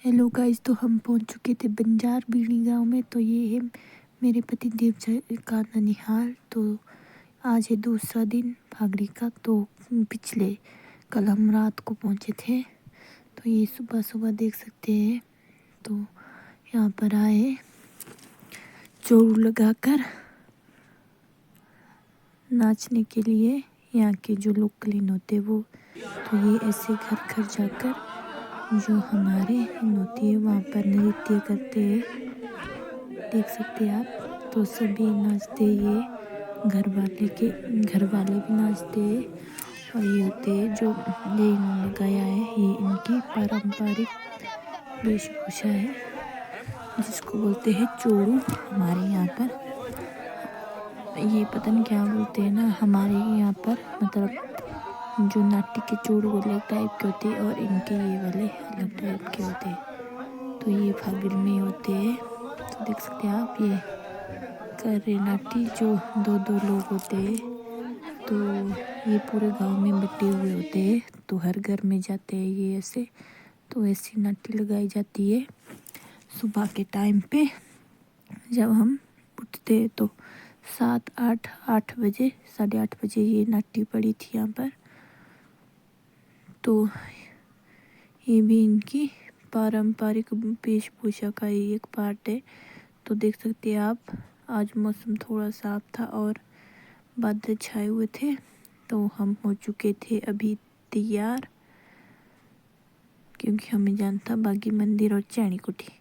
Hello guys, तो हम पहुंच चुके थे बंजार बीड़ी गांव में। तो ये है मेरे पति देव जी का ननिहाल। तो आज है दूसरा दिन फागड़ी का। तो पिछले कल हम रात को पहुंचे थे। तो ये सुबह सुबह देख सकते हैं। तो यहाँ पर आए चोरू लगाकर नाचने के लिए। यहाँ के जो लोकलिन होते वो, तो ये ऐसे घर घर जाकर जो हमारे होती है वहाँ पर नृत्य करते हैं, देख सकते हैं आप। तो सभी नाचते, ये घर वाले भी नाचते हैं। और ये होते हैं जो ये इन्होंने गाया है, ये इनकी पारंपरिक वेशभूषा है जिसको बोलते हैं चोड़ू हमारे यहाँ पर। ये पता नहीं क्या बोलते हैं ना हमारे यहाँ पर, मतलब जो नाट्य के चोड़ू अलग टाइप के होते हैं और इनके ये वाले अलग टाइप के होते हैं। तो ये फागुन में होते हैं। तो देख सकते हैं आप, ये कर रहे नाट्य जो दो दो लोग होते हैं। तो ये पूरे गांव में बटे हुए होते हैं। तो हर घर में जाते हैं ये ऐसे। तो ऐसी नाट्य लगाई जाती है सुबह के टाइम पे जब हम उठते हैं। तो 7-8 बजे, 8:30 बजे ये नाट्य पड़ी थी यहाँ पर। तो ये भी इनकी पारंपरिक वेशभूषा का ही एक पार्ट है। तो देख सकते हैं आप, आज मौसम थोड़ा साफ था और बादल छाए हुए थे। तो हम हो चुके थे अभी तैयार, क्योंकि हमें जाना था बागी मंदिर और चैनी कोठी।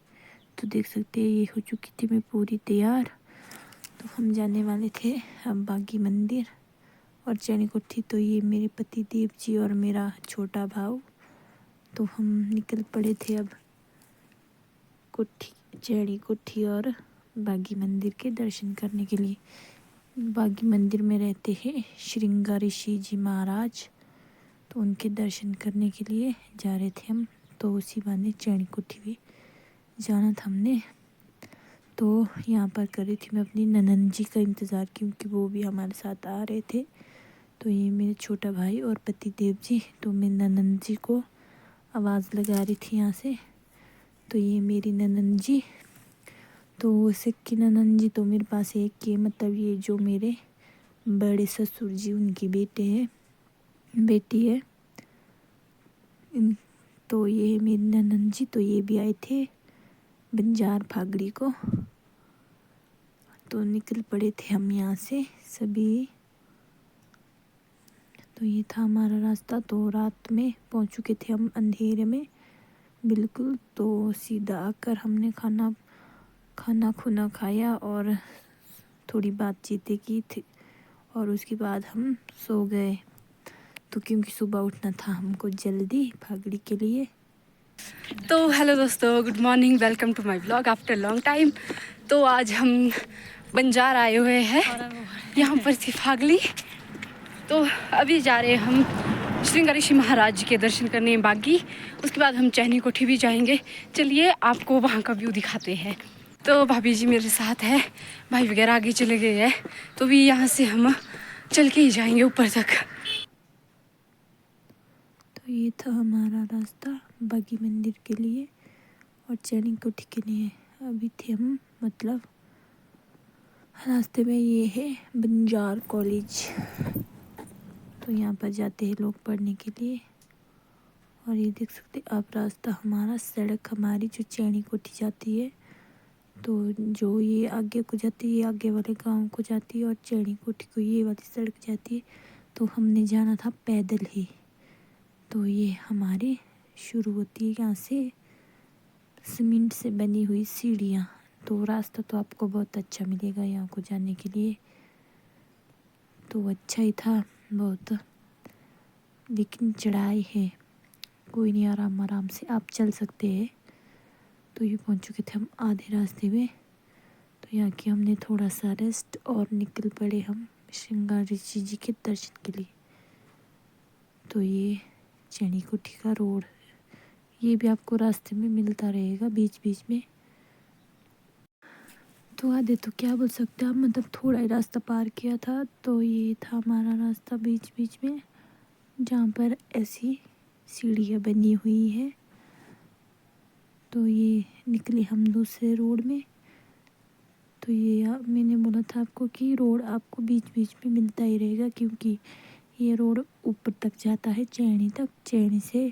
तो देख सकते हैं ये हो चुकी थी मैं पूरी तैयार। तो हम जाने वाले थे अब बागी मंदिर और चैनी कोठी। तो ये मेरे पति देव जी और मेरा छोटा भाव। तो हम निकल पड़े थे अब कोठी, चैनी कोठी और बागी मंदिर के दर्शन करने के लिए। बागी मंदिर में रहते हैं श्रृंगार ऋषि जी महाराज। तो उनके दर्शन करने के लिए जा रहे थे हम। तो उसी बहाने चैनी कोठी भी जाना था हमने। तो यहाँ पर कर रही थी मैं अपनी ननंद जी का इंतज़ार, क्योंकि वो भी हमारे साथ आ रहे थे। तो ये मेरे छोटा भाई और पति देव जी। तो मैं ननंद जी को आवाज़ लगा रही थी यहाँ से। तो ये मेरी ननंद जी। तो सिक्की ननंद जी तो मेरे पास एक के, मतलब ये जो मेरे बड़े ससुर जी उनकी बेटी है। तो ये मेरी ननंद जी। तो ये भी आए थे बंजार फागड़ी को। तो निकल पड़े थे हम यहाँ से सभी। तो ये था हमारा रास्ता। तो रात में पहुँच चुके थे हम, अंधेरे में बिल्कुल। तो सीधा आकर हमने खाना खुना खाया और थोड़ी बातचीतें की थी और उसके बाद हम सो गए। तो क्योंकि सुबह उठना था हमको जल्दी फागड़ी के लिए। तो हेलो दोस्तों, good morning, welcome to my blog after long time. तो आज हम बंजार आए हुए हैं, यहाँ पर थी फागली। तो अभी जा रहे हैं हम श्रृंगार ऋषि महाराज जी के दर्शन करने बागी। उसके बाद हम चैनी कोठी भी जाएंगे। चलिए आपको वहाँ का व्यू दिखाते हैं। तो भाभी जी मेरे साथ है, भाई वगैरह आगे चले गए हैं। तो भी यहाँ से हम चल के ही जाएंगे ऊपर तक। तो ये था हमारा रास्ता बागी मंदिर के लिए और चैनी कोठी के लिए। अभी थे हम, मतलब रास्ते में ये है बंजार कॉलेज। तो यहाँ पर जाते हैं लोग पढ़ने के लिए। और ये देख सकते आप रास्ता हमारा, सड़क हमारी जो चैनी कोठी जाती है। तो जो ये आगे को जाती है, ये आगे वाले गांव को जाती है और चैनी कोठी को ये वाली सड़क जाती है। तो हमने जाना था पैदल ही। तो ये हमारी शुरू होती है यहाँ से सीमेंट से बनी हुई सीढ़ियाँ। तो रास्ता तो आपको बहुत अच्छा मिलेगा यहाँ को जाने के लिए। तो अच्छा ही था बहुत, लेकिन चढ़ाई है, कोई नहीं, आराम आराम से आप चल सकते हैं। तो ये पहुँच चुके थे हम आधे रास्ते में। तो यहाँ की हमने थोड़ा सा रेस्ट और निकल पड़े हम श्रृंगार ऋषि जी के दर्शन के लिए। तो ये चैनी कोठी का रोड, ये भी आपको रास्ते में मिलता रहेगा बीच बीच में। तो आधे तो क्या बोल सकते हैं आप, मतलब थोड़ा ही रास्ता पार किया था। तो ये था हमारा रास्ता बीच बीच में, जहाँ पर ऐसी सीढ़ियाँ बनी हुई है। तो ये निकले हम दूसरे रोड में। तो ये मैंने बोला था आपको कि रोड आपको बीच बीच में मिलता ही रहेगा, क्योंकि ये रोड ऊपर तक जाता है चैनी तक। चैनी से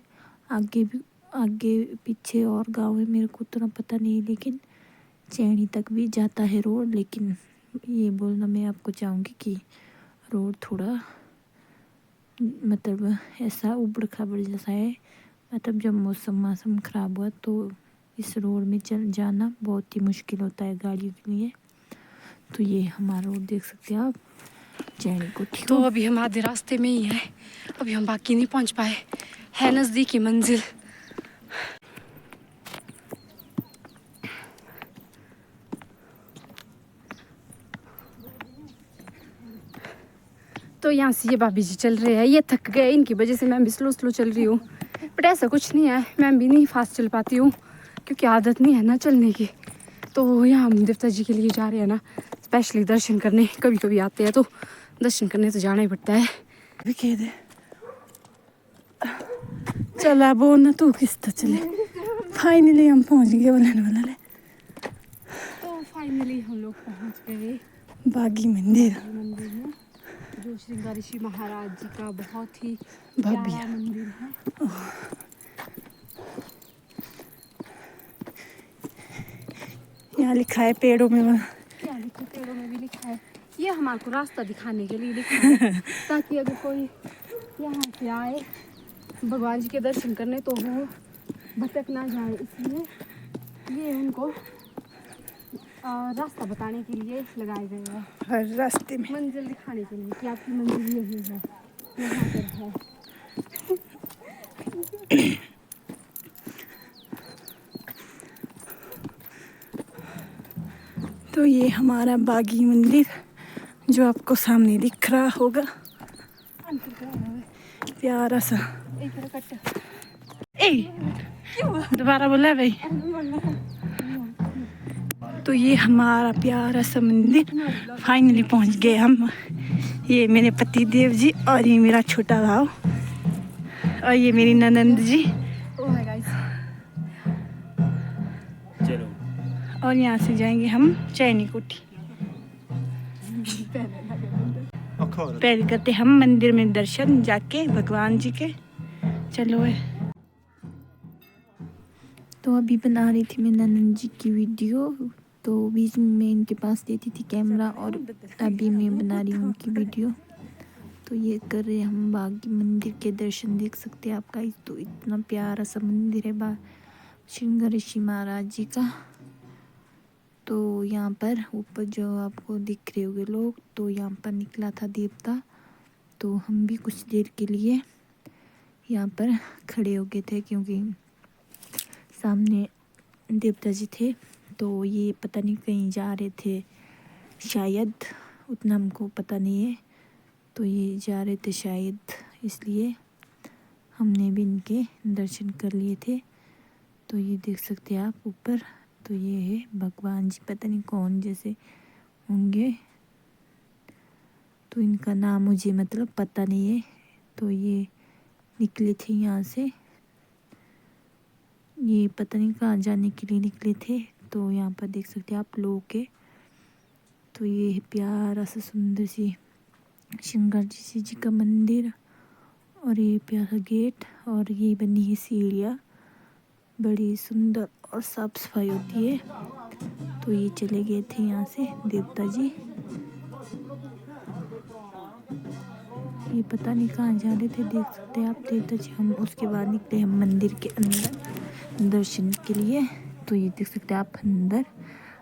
आगे भी, आगे पीछे और गाँव है, मेरे को उतना पता नहीं, लेकिन चैनी तक भी जाता है रोड। लेकिन ये बोलना मैं आपको चाहूँगी कि रोड थोड़ा मतलब ऐसा उबड़ खाबड़ जैसा है। मतलब जब मौसम ख़राब हुआ तो इस रोड में चल जाना बहुत ही मुश्किल होता है गाड़ियों के लिए। तो ये हमारा रोड देख सकते हैं आप, चैनी कोठी। तो अभी हम आधे रास्ते में ही है, अभी हम बाकी नहीं पहुंच पाए, है नज़दीकी मंजिल। तो यहाँ से ये भाभी जी चल रहे हैं, ये थक गए, इनकी वजह से मैं भी स्लो स्लो चल रही हूँ। बट ऐसा कुछ नहीं है, मैं भी नहीं फास्ट चल पाती हूँ क्योंकि आदत नहीं है ना चलने की। तो यहाँ हम देवता जी के लिए जा रहे हैं ना, स्पेशली दर्शन करने। कभी कभी आते हैं तो दर्शन करने तो जाना ही पड़ता है। चला वो ना तू किस तो चले। फाइनली हम पहुंच गए वाला तो फाइनली हम लोग पहुँच गए बागी मंदिर। मंदिर में, जो श्रृंगार ऋषि महाराज जी का बहुत ही भव्य प्यारा मंदिर है। यहाँ लिखा है पेड़ों में क्या लिखा, पेड़ों में भी लिखा है। ये हमारे को रास्ता दिखाने के लिए लिखा है ताकि अगर कोई यहाँ से आए भगवान जी के दर्शन करने तो वो भटक ना जाए, इसलिए ये उनको रास्ता बताने के लिए लगाए गए हैं, हर रास्ते में। मंजिल दिखाने के लिए कि आपकी मंजिल यही है, यहाँ पर है। तो ये हमारा बागी मंदिर जो आपको सामने दिख रहा होगा, प्यारा सा। ए दोबारा बोला भाई। तो ये हमारा प्यारा सा मंदिर फाइनली पहुंच गए हम। ये मेरे पति देव जी और ये मेरा छोटा भाव और ये मेरी ननंद जी। और यहाँ से जाएंगे हम चैनी कोठी। पहले करते हम मंदिर में दर्शन जाके भगवान जी के। चलो है। तो अभी बना रही थी मैं ननंद जी की वीडियो, तो बीच में मैं इनके पास देती थी कैमरा और अभी मैं बना रही हूँ उनकी वीडियो। तो ये कर रहे हम बागी मंदिर के दर्शन, देख सकते हैं आप गाइस। तो इतना प्यारा सा मंदिर है श्रृंगार ऋषि महाराज जी का। तो यहाँ पर ऊपर जो आपको दिख रहे होंगे लोग, तो यहाँ पर निकला था देवता। तो हम भी कुछ देर के लिए यहाँ पर खड़े हो गए थे, क्योंकि सामने देवता जी थे। तो ये पता नहीं कहीं जा रहे थे शायद, उतना हमको पता नहीं है। तो ये जा रहे थे शायद, इसलिए हमने भी इनके दर्शन कर लिए थे। तो ये देख सकते हैं आप ऊपर, तो ये है भगवान जी, पता नहीं कौन जैसे होंगे, तो इनका नाम मुझे मतलब पता नहीं है। तो ये निकले थे यहाँ से, ये पता नहीं कहाँ जाने के लिए निकले थे। तो यहाँ पर देख सकते हैं आप लोग के। तो ये है प्यारा सा सुंदर सी श्रृंगार जी का मंदिर, और ये प्यारा गेट, और ये बनी है सीढ़ियाँ, बड़ी सुंदर और साफ सफाई होती है। तो ये चले गए थे यहाँ से देवता जी, ये पता नहीं कहाँ जा रहे थे, देख सकते हैं आप देवता जी। हम उसके बाद निकले हम मंदिर के अंदर दर्शन के लिए। तो ये देख सकते हैं आप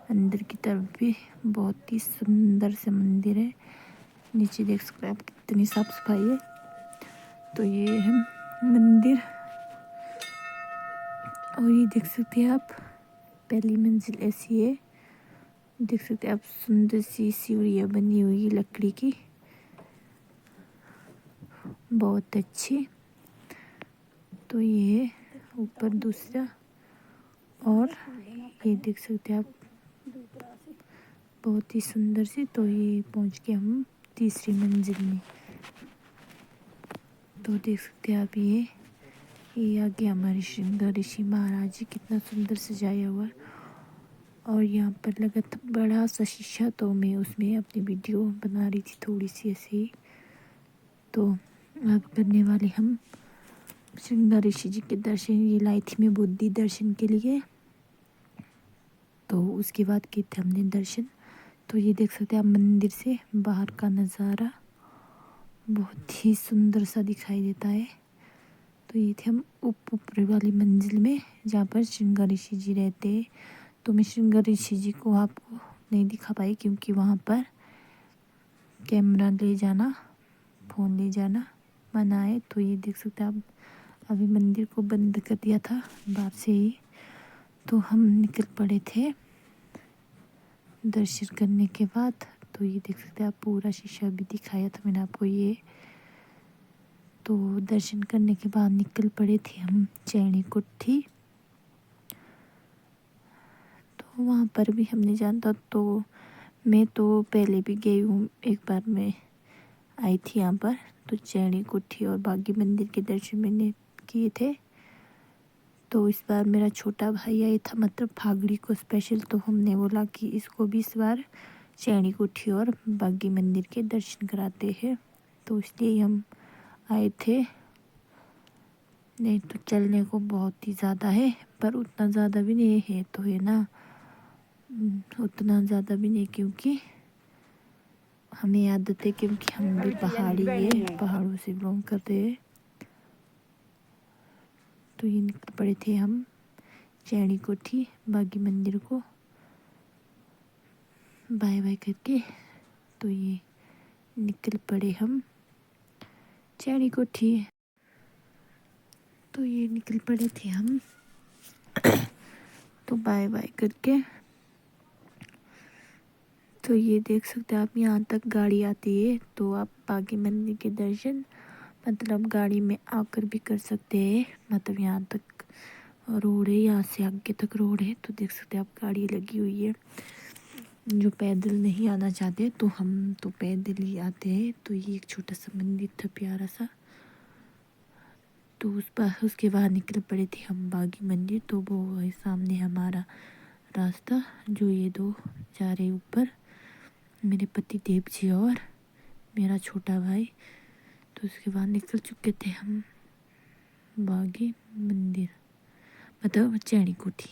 अंदर की तरफ भी बहुत ही सुंदर से मंदिर है। नीचे देख सकते हैं आप कितनी साफ सफाई है। तो ये है मंदिर, और ये देख सकते हैं आप पहली मंजिल ऐसी है, देख सकते हैं आप सुंदर सी सीढ़ियाँ बनी हुई है लकड़ी की, बहुत अच्छी। तो ये है ऊपर दूसरा, और ये देख सकते हैं आप बहुत ही सुंदर सी। तो ये पहुंच के हम तीसरी मंजिल में। तो देख सकते हैं आप ये आगे हमारे श्रृंगार ऋषि महाराज जी, कितना सुंदर सजाया हुआ है। और यहाँ पर लगा था बड़ा सा शीशा, तो मैं उसमें अपनी वीडियो बना रही थी थोड़ी सी ऐसे ही। तो अब करने वाले हम श्रृंगार ऋषि जी के दर्शन। ये लाई थी मैं बुद्धि दर्शन के लिए, तो उसके बाद किए थे हमने दर्शन। तो ये देख सकते हैं आप मंदिर से बाहर का नज़ारा, बहुत ही सुंदर सा दिखाई देता है। तो ये थे हम ऊपरी वाली मंजिल में, जहाँ पर श्रृंगार ऋषि जी रहते हैं। तो मैं श्रृंगार ऋषि जी को आपको नहीं दिखा पाई, क्योंकि वहाँ पर कैमरा ले जाना, फ़ोन ले जाना मना है। तो ये देख सकते हैं आप, अभी मंदिर को बंद कर दिया था बाहर से ही। तो हम निकल पड़े थे दर्शन करने के बाद। तो ये देख सकते हैं आप, पूरा शीशा भी दिखाया था मैंने आपको ये। तो दर्शन करने के बाद निकल पड़े थे हम चैनी कुट्ठी। तो वहाँ पर भी हमने जाना था। तो मैं तो पहले भी गई हूँ, एक बार मैं आई थी यहाँ पर। तो चैनी कुट्ठी और बागी मंदिर के दर्शन मैंने किए थे। तो इस बार मेरा छोटा भाई आया था, मतलब फागड़ी को स्पेशल। तो हमने बोला कि इसको भी इस बार चैनी कुट्ठी और बागी मंदिर के दर्शन कराते हैं। तो इसलिए हम आए थे। नहीं तो चलने को बहुत ही ज़्यादा है, पर उतना ज़्यादा भी नहीं है, तो है ना, उतना ज़्यादा भी नहीं, क्योंकि हमें आदत है, क्योंकि हम भी पहाड़ी है, पहाड़ों से बिलोंग करते हैं। तो ये निकल पड़े थे हम चैनी कोठी बागी मंदिर को बाय बाय करके। तो ये निकल पड़े हम चैनी कोठी। तो ये निकल पड़े थे हम तो बाय बाय करके। तो ये देख सकते हैं आप, यहाँ तक गाड़ी आती है। तो आप बागी मंदिर के दर्शन मतलब गाड़ी में आकर भी कर सकते हैं। मतलब यहाँ तक रोड है, यहाँ से आगे तक रोड है। तो देख सकते हैं आप, गाड़ी लगी हुई है। जो पैदल नहीं आना चाहते तो हम तो पैदल ही आते हैं। तो ये एक छोटा सा मंदिर था प्यारा सा। तो उसके बाहर निकल पड़े थे हम बागी मंदिर। तो वो है सामने हमारा रास्ता, जो ये दो जा रहे ऊपर, मेरे पति देव जी और मेरा छोटा भाई। तो उसके बाद निकल चुके थे हम बागी मंदिर, मतलब चैनी कोठी।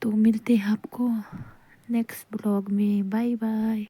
तो मिलते हैं आपको नेक्स्ट ब्लॉग में। Bye bye.